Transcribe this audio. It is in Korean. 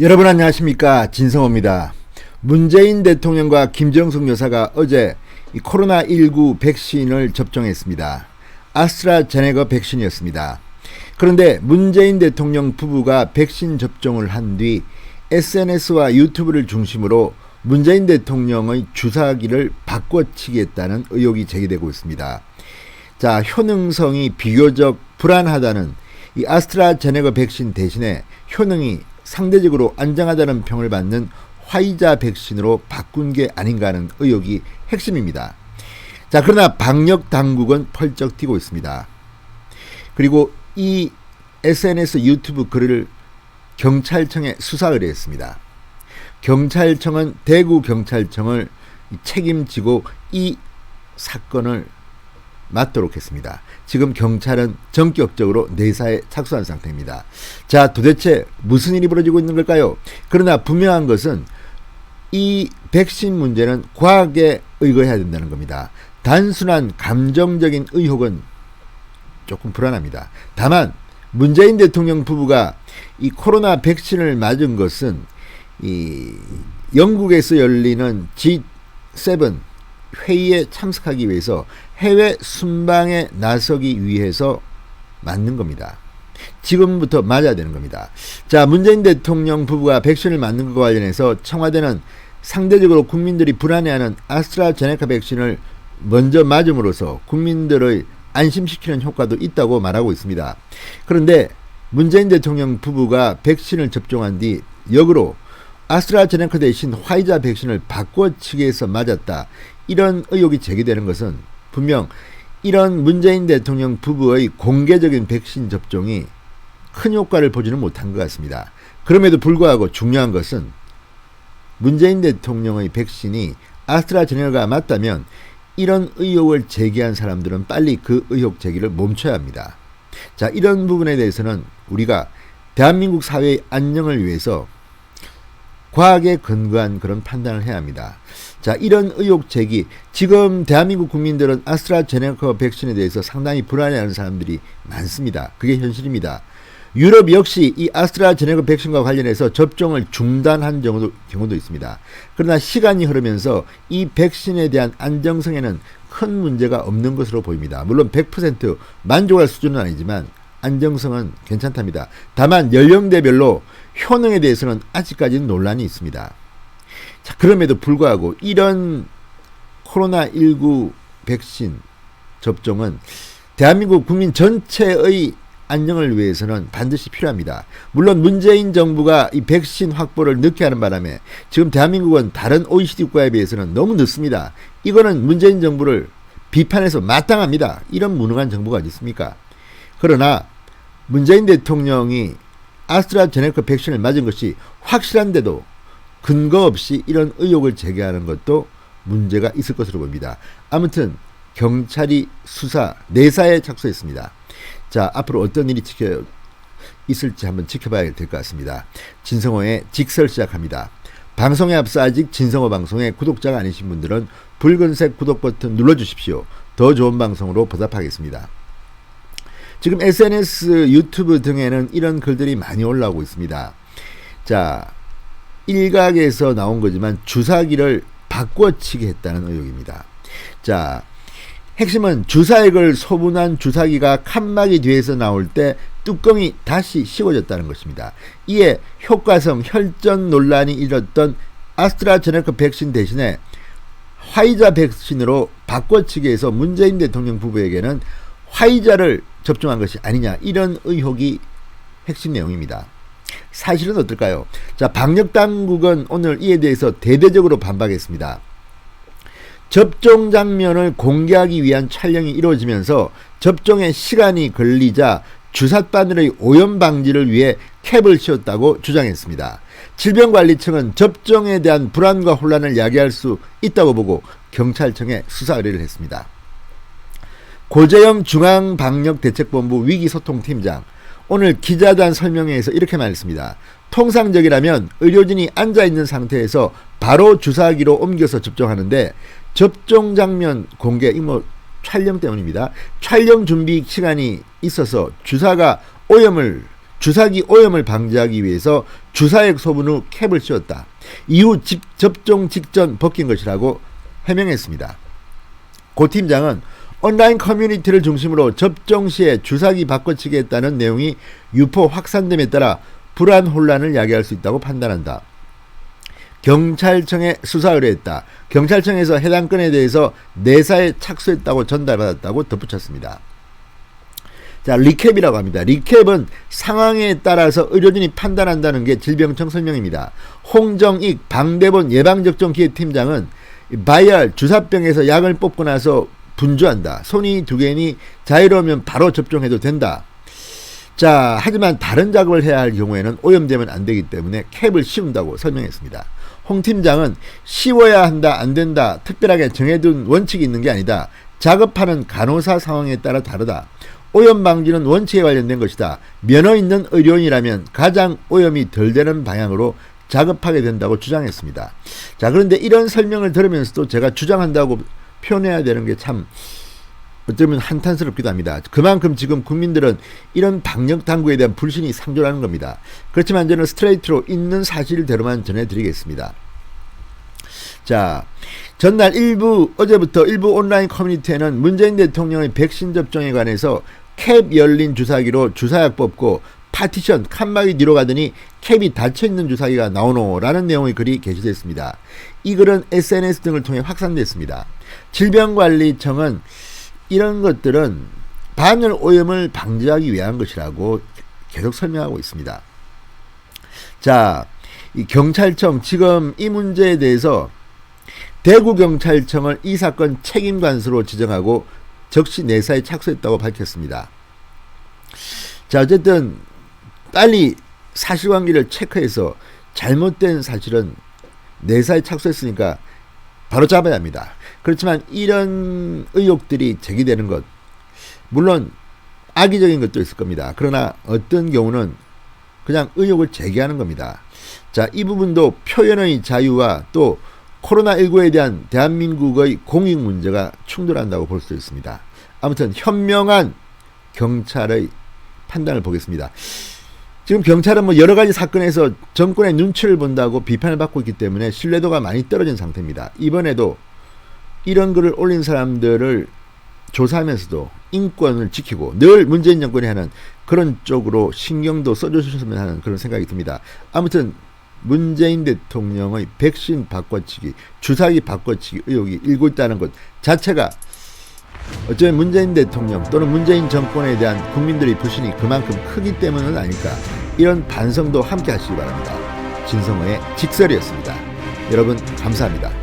여러분 안녕하십니까, 진성호입니다. 문재인 대통령과 김정숙 여사가 어제 코로나19 백신을 접종했습니다. 아스트라제네카 백신이었습니다. 그런데 문재인 대통령 부부가 백신 접종을 한 뒤 SNS와 유튜브를 중심으로 문재인 대통령의 주사기를 바꿔치기했다는 의혹이 제기되고 있습니다. 자, 효능성이 비교적 불안하다는 이 아스트라제네카 백신 대신에 효능이 상대적으로 안정하다는 평을 받는 화이자 백신으로 바꾼 게 아닌가 하는 의혹이 핵심입니다. 자, 그러나 방역 당국은 펄쩍 뛰고 있습니다. 그리고 이 SNS 유튜브 글을 경찰청에 수사 의뢰했습니다. 경찰청은 대구경찰청을 책임지고 이 사건을 맡도록 했습니다. 지금 경찰은 전격적으로 내사에 착수한 상태입니다. 자, 도대체 무슨 일이 벌어지고 있는 걸까요? 그러나 분명한 것은 이 백신 문제는 과학에 의거해야 된다는 겁니다. 단순한 감정적인 의혹은 조금 불안합니다. 다만 문재인 대통령 부부가 이 코로나 백신을 맞은 것은 이 영국에서 열리는 G7 회의에 참석하기 위해서 해외 순방에 나서기 위해서 맞는 겁니다. 지금부터 맞아야 되는 겁니다. 자, 문재인 대통령 부부가 백신을 맞는 것과 관련해서 청와대는 상대적으로 국민들이 불안해하는 아스트라제네카 백신을 먼저 맞음으로써 국민들의 안심시키는 효과도 있다고 말하고 있습니다. 그런데 문재인 대통령 부부가 백신을 접종한 뒤 역으로 아스트라제네카 대신 화이자 백신을 바꿔치기해서 맞았다, 이런 의혹이 제기되는 것은 분명 이런 문재인 대통령 부부의 공개적인 백신 접종이 큰 효과를 보지는 못한 것 같습니다. 그럼에도 불구하고 중요한 것은 문재인 대통령의 백신이 아스트라제네카가 맞다면 이런 의혹을 제기한 사람들은 빨리 그 의혹 제기를 멈춰야 합니다. 자, 이런 부분에 대해서는 우리가 대한민국 사회의 안녕을 위해서 과학에 근거한 그런 판단을 해야 합니다. 자, 이런 의혹 제기, 지금 대한민국 국민들은 아스트라제네카 백신에 대해서 상당히 불안해하는 사람들이 많습니다. 그게 현실입니다. 유럽 역시 이 아스트라제네카 백신과 관련해서 접종을 중단한 경우도 있습니다. 그러나 시간이 흐르면서 이 백신에 대한 안정성에는 큰 문제가 없는 것으로 보입니다. 물론 100% 만족할 수준은 아니지만 안정성은 괜찮답니다. 다만 연령대별로 효능에 대해서는 아직까지는 논란이 있습니다. 자, 그럼에도 불구하고 이런 코로나19 백신 접종은 대한민국 국민 전체의 안녕을 위해서는 반드시 필요합니다. 물론 문재인 정부가 이 백신 확보를 늦게 하는 바람에 지금 대한민국은 다른 OECD 국가에 비해서는 너무 늦습니다. 이거는 문재인 정부를 비판해서 마땅합니다. 이런 무능한 정부가 어디 있습니까? 그러나 문재인 대통령이 아스트라제네카 백신을 맞은 것이 확실한데도 근거 없이 이런 의혹을 제기하는 것도 문제가 있을 것으로 봅니다. 아무튼 경찰이 수사, 내사에 착수했습니다. 자, 앞으로 어떤 일이 있을지 한번 지켜봐야 될 것 같습니다. 진성호의 직설 시작합니다. 방송에 앞서 아직 진성호 방송의 구독자가 아니신 분들은 붉은색 구독 버튼 눌러주십시오. 더 좋은 방송으로 보답하겠습니다. 지금 SNS, 유튜브 등에는 이런 글들이 많이 올라오고 있습니다. 자, 일각에서 나온 거지만 주사기를 바꿔치기 했다는 의혹입니다. 자, 핵심은 주사액을 소분한 주사기가 칸막이 뒤에서 나올 때 뚜껑이 다시 씌워졌다는 것입니다. 이에 효과성 혈전 논란이 일었던 아스트라제네카 백신 대신에 화이자 백신으로 바꿔치기 해서 문재인 대통령 부부에게는 화이자를 접종한 것이 아니냐, 이런 의혹이 핵심 내용입니다. 사실은 어떨까요? 자, 방역당국은 오늘 이에 대해서 대대적으로 반박했습니다. 접종 장면을 공개하기 위한 촬영이 이루어지면서 접종에 시간이 걸리자 주삿바늘의 오염 방지를 위해 캡을 씌웠다고 주장했습니다. 질병관리청은 접종에 대한 불안과 혼란을 야기할 수 있다고 보고 경찰청에 수사 의뢰를 했습니다. 고재영 중앙방역대책본부 위기소통팀장 오늘 기자단 설명회에서 이렇게 말했습니다. 통상적이라면 의료진이 앉아있는 상태에서 바로 주사기로 옮겨서 접종하는데 접종 장면 공개, 촬영 때문입니다. 촬영 준비 시간이 있어서 주사가 오염을 주사기 오염을 방지하기 위해서 주사액 소분 후 캡을 씌웠다. 이후 접종 직전 벗긴 것이라고 해명했습니다. 고 팀장은 온라인 커뮤니티를 중심으로 접종 시에 주사기 바꿔치기 했다는 내용이 유포 확산됨에 따라 불안 혼란을 야기할 수 있다고 판단한다. 경찰청에 수사 의뢰했다. 경찰청에서 해당 건에 대해서 내사에 착수했다고 전달받았다고 덧붙였습니다. 자, 리캡이라고 합니다. 리캡은 상황에 따라서 의료진이 판단한다는 게 질병청 설명입니다. 홍정익 방대본 예방접종기획팀장은 바이알 주사병에서 약을 뽑고 나서 분주한다. 손이 두 개니 자유로우면 바로 접종해도 된다. 자, 하지만 다른 작업을 해야 할 경우에는 오염되면 안 되기 때문에 캡을 씌운다고 설명했습니다. 홍 팀장은 씌워야 한다, 안 된다, 특별하게 정해둔 원칙이 있는 게 아니다. 작업하는 간호사 상황에 따라 다르다. 오염 방지는 원칙에 관련된 것이다. 면허 있는 의료인이라면 가장 오염이 덜 되는 방향으로 작업하게 된다고 주장했습니다. 자, 그런데 이런 설명을 들으면서도 제가 주장한다고 표현해야 되는 게 참 어쩌면 한탄스럽기도 합니다. 그만큼 지금 국민들은 이런 방역 당국에 대한 불신이 상존하는 겁니다. 그렇지만 저는 스트레이트로 있는 사실대로만 전해드리겠습니다. 자, 전날 어제부터 일부 온라인 커뮤니티에는 문재인 대통령의 백신 접종에 관해서 캡 열린 주사기로 주사약 뽑고 파티션 칸막이 뒤로 가더니 캡이 닫혀있는 주사기가 나오노라는 내용의 글이 게시됐습니다. 이 글은 SNS 등을 통해 확산됐습니다. 질병관리청은 이런 것들은 반열 오염을 방지하기 위한 것이라고 계속 설명하고 있습니다. 자, 이 경찰청 지금 이 문제에 대해서 대구경찰청을 이 사건 책임관수로 지정하고 적시 내사에 착수했다고 밝혔습니다. 자, 어쨌든 빨리 사실관계를 체크해서 잘못된 사실은 내사에 착수했으니까 바로 잡아야 합니다. 그렇지만 이런 의혹들이 제기되는 것, 물론 악의적인 것도 있을 겁니다. 그러나 어떤 경우는 그냥 의혹을 제기하는 겁니다. 자, 이 부분도 표현의 자유와 또 코로나19에 대한 대한민국의 공익 문제가 충돌한다고 볼 수 있습니다. 아무튼 현명한 경찰의 판단을 보겠습니다. 지금 경찰은 뭐 여러 가지 사건에서 정권의 눈치를 본다고 비판을 받고 있기 때문에 신뢰도가 많이 떨어진 상태입니다. 이번에도 이런 글을 올린 사람들을 조사하면서도 인권을 지키고 늘 문재인 정권이 하는 그런 쪽으로 신경도 써주셨으면 하는 그런 생각이 듭니다. 아무튼 문재인 대통령의 백신 바꿔치기, 주사기 바꿔치기 의혹이 일고 있다는 것 자체가 어쩌면 문재인 대통령 또는 문재인 정권에 대한 국민들의 불신이 그만큼 크기 때문은 아닐까, 이런 반성도 함께 하시기 바랍니다. 진성호의 직설이었습니다. 여러분 감사합니다.